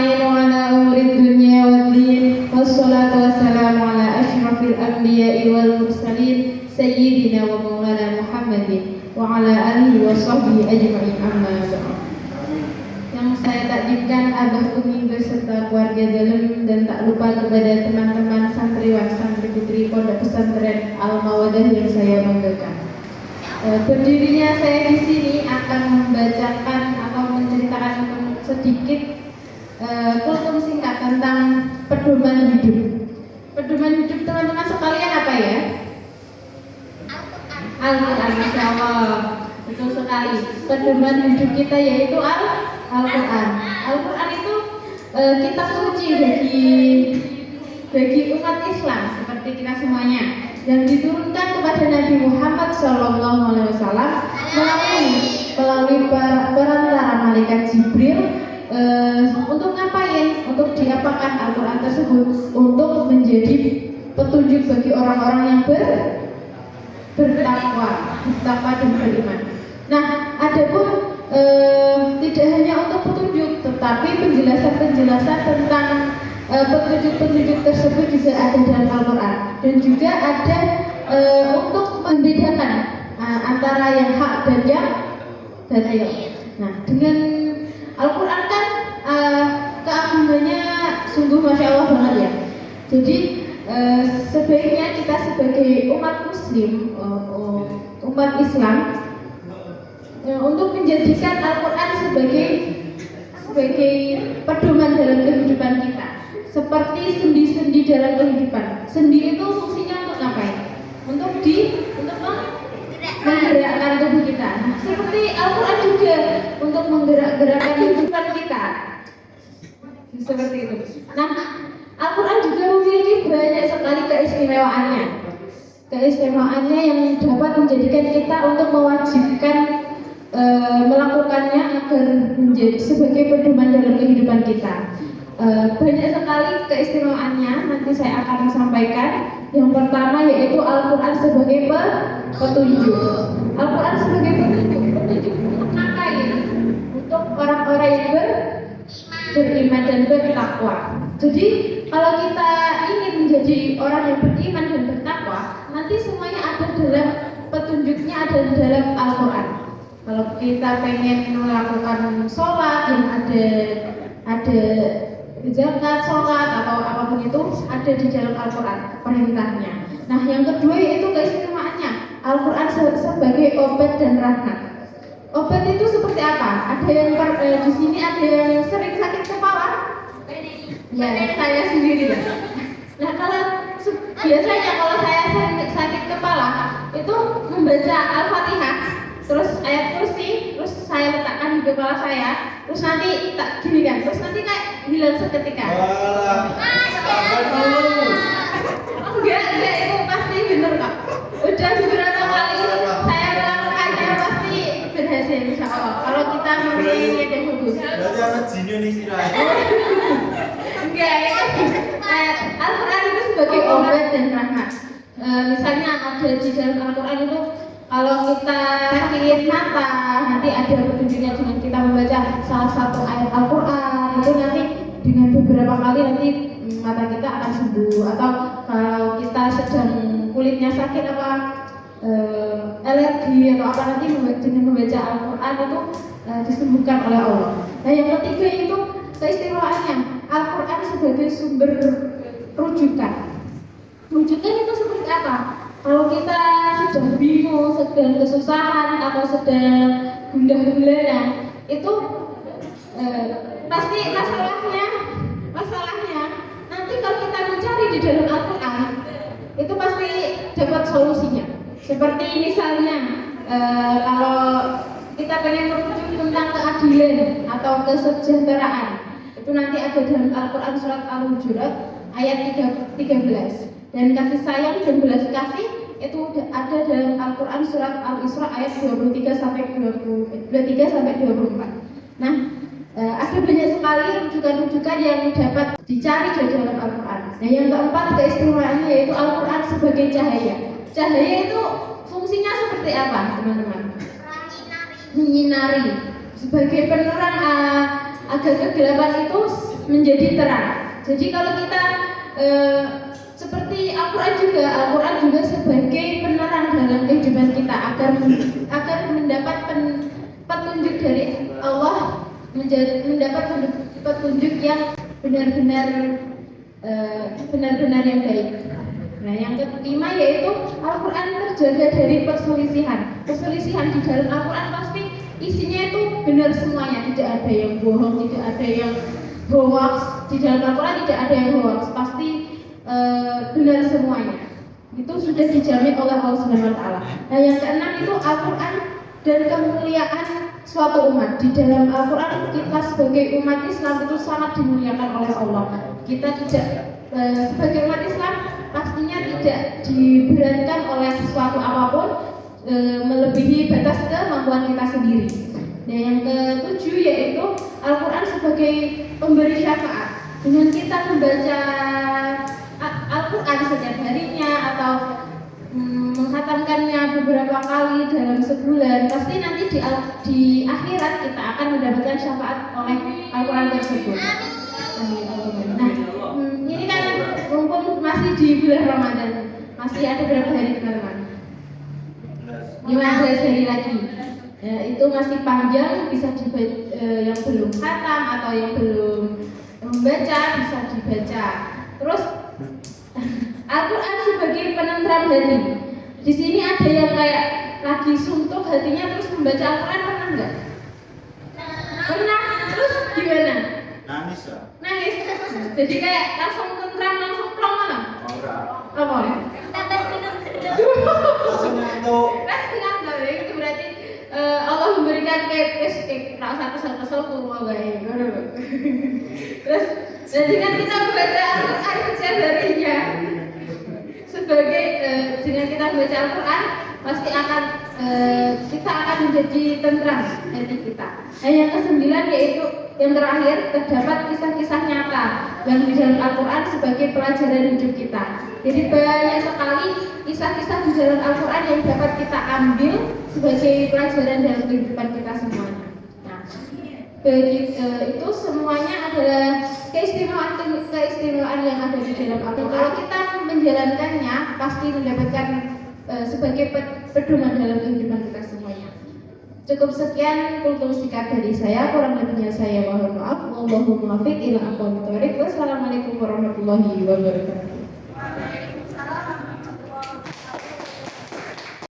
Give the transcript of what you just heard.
أجمعين وعلى أمور الدنيا والدين والصلاة والسلام على أشرف الأنبياء والمرسلين سيدنا ومولانا محمد وعلى آله وصحبه أجمعين أما بعد. Yang saya takjubkan Abah Umi beserta keluarga dalam dan tak lupa kepada teman-teman santriwan santri putri Pondok Pesantren Al-Mawadah yang saya banggakan. Berdirinya saya di sini akan membacakan atau menceritakan sedikit kultum singkat tentang pedoman hidup. Pedoman hidup teman-teman sekalian apa ya? Al-Quran, Masya Allah. Betul sekali. Pedoman hidup kita yaitu Al-Quran. Al-Quran itu kitab suci bagi umat Islam seperti kita semuanya, yang diturunkan kepada Nabi Muhammad SAW melalui perantara malaikat Jibril. Untuk ngapain? Untuk diapakan Al-Quran tersebut? Untuk menjadi petunjuk bagi orang-orang yang bertakwa dan beriman. Nah, adapun tidak hanya untuk petunjuk, tetapi penjelasan tentang petunjuk-petunjuk tersebut juga ada dalam Al-Quran, dan juga ada untuk membedakan antara yang hak dan yang batil. Nah, dengan Al-Quran kan keagungannya sungguh Masya Allah banget ya. Jadi sebaiknya kita sebagai umat Muslim, umat Islam, untuk menjadikan Al-Quran sebagai pedoman dalam kehidupan kita, seperti sendi-sendi dalam kehidupan. Sendi itu fungsinya untuk ngapain? Untuk menggerakkan tubuh kita. Nah, seperti Al-Quran juga untuk menggerak-gerakkan kehidupan kita. Seperti itu. Nah, Al-Quran juga memiliki banyak sekali keistimewaannya yang dapat menjadikan kita untuk mewajibkan melakukannya agar menjadi sebagai pedoman dalam kehidupan kita. Banyak sekali keistimewaannya, nanti saya akan sampaikan. Yang pertama yaitu Al-Quran sebagai petunjuk. Al-Quran sebagai petunjuk untuk ngapain? Untuk orang-orang yang beriman dan bertakwa. Jadi kalau kita ingin menjadi orang yang beriman dan bertakwa, nanti semuanya ada dalam petunjuknya, ada dalam Al-Quran. Kalau kita pengen melakukan sholat yang ada zakat, sholat atau apapun itu ada di dalam Al-Quran perintahnya. Nah, yang kedua yaitu keistimewaannya. Al-Quran sebagai obat dan rahmat. Obat itu seperti apa? Ada yang di sini ada yang sering sakit kepala? Ya, saya sendiri. Nah, biasanya kalau saya sering sakit kepala itu membaca Al-Fatihah, terus ayat kursi, terus saya letakkan di kepala saya, terus nanti tak gini kan, terus nanti kayak hilang seketika. Enggak, itu pasti bener kok. Udah beberapa kali saya melakukannya pasti berhasil insya Allah. Kalau kita memilih niat yang bagus. Berarti anak jin nih sih. Enggak, Al-Quran itu sebagai obat dan rahmat. Misalnya ada di dalam Al-Quran itu, kalau kita sakit mata, nanti ada petunjuknya dengan kita membaca salah satu ayat Al-Quran, itu nanti dengan beberapa kali nanti mata kita akan sembuh. Atau kalau kita sedang kulitnya sakit apa alergi atau apa, nanti dengan membaca Al-Quran itu disembuhkan oleh Allah. Nah, yang ketiga itu keistimewaannya Al-Quran sebagai sumber rujukan. Rujukan itu seperti apa? Kalau kita sedang bingung, sedang kesusahan atau sedang gundah-gulana, itu pasti masalahnya nanti kalau kita mencari di dalam Al-Quran itu pasti dapat solusinya. Seperti misalnya kalau kita pengen merujuk tentang keadilan atau kesejahteraan, itu nanti ada dalam Al-Quran surat Al-Hujurat ayat 13. Dan kasih sayang dan belas kasih itu ada dalam Al-Quran surat Al-Isra ayat 23 sampai 24. Nah, ada banyak sekali rujukan-rujukan yang dapat dicari di dalam Al-Quran. Nah, yang keempat keistimewaannya yaitu Al-Quran sebagai cahaya. Cahaya itu fungsinya seperti apa, teman-teman? Menyinari. Sebagai penerang agar kegelapan itu menjadi terang. Jadi kalau kita seperti Al-Quran juga sebagai penerang dalam kehidupan kita agar mendapat petunjuk dari Allah, mendapat petunjuk yang benar-benar yang baik. Nah, yang kelima yaitu Al-Quran terjaga dari perselisihan. Perselisihan di dalam Al-Quran pasti isinya itu benar semuanya, tidak ada yang bohong, tidak ada yang hoax. Di dalam Al-Quran tidak ada yang hoax, pasti benar semuanya. Itu sudah dijamin oleh Allah Subhanahu wa taala. Nah, yang keenam itu Al-Quran dan kemuliaan suatu umat. Di dalam Al-Quran kita sebagai umat Islam itu sangat dimuliakan oleh Allah. Kita tidak sebagai umat Islam pastinya tidak diberatkan oleh sesuatu apapun melebihi batas kemampuan kita sendiri. Dan yang ketujuh yaitu Al-Quran sebagai pemberi syafaat. Dengan kita membaca Al-Quran setiap harinya atau menghatamkannya beberapa kali dalam sebulan, pasti nanti di akhirat kita akan mendapatkan syafaat oleh Al-Quran tersebut. Nah, ini kan mumpung masih di bulan Ramadan, masih ada berapa hari teman-teman? 15 hari lagi. Itu masih panjang, bisa dibaca, yang belum khatam atau yang belum membaca bisa dibaca. Terus Al-Quran sebagai penentram hati. Di sini ada yang kayak lagi suntuk hatinya terus membaca Al-Quran, pernah nggak? Pernah. Terus gimana? Nangis lah. Nangis. Jadi kayak langsung tentram, langsung plong mana? Apa? Langsung ngantuk. Itu berarti Allah memberikan kayak rasa kesel-kesel kurwa baik. Terus jadi kan kita membaca Al-Quran setiap harinya. Sebagai dengan kita membaca Al-Quran pasti kita akan menjadi tentram hati kita. Nah, yang ke-9 yaitu yang terakhir, terdapat kisah-kisah nyata yang di dalam Al-Quran sebagai pelajaran hidup kita. Jadi banyak sekali kisah-kisah di dalam Al-Quran yang dapat kita ambil sebagai pelajaran dalam kehidupan kita semuanya. Nah, itu semuanya adalah keistimewaan yang ada di dalam Al-Quran. Kalau kita menjalankannya pasti mendapatkan sebagai pedoman dalam kehidupan kita semuanya. Cukup sekian kultur singkat dari saya, kurang lebihnya saya mohon maaf. Wallahul muwaffiq ila aqwamit thoriq. Wassalamualaikum warahmatullahi wabarakatuh.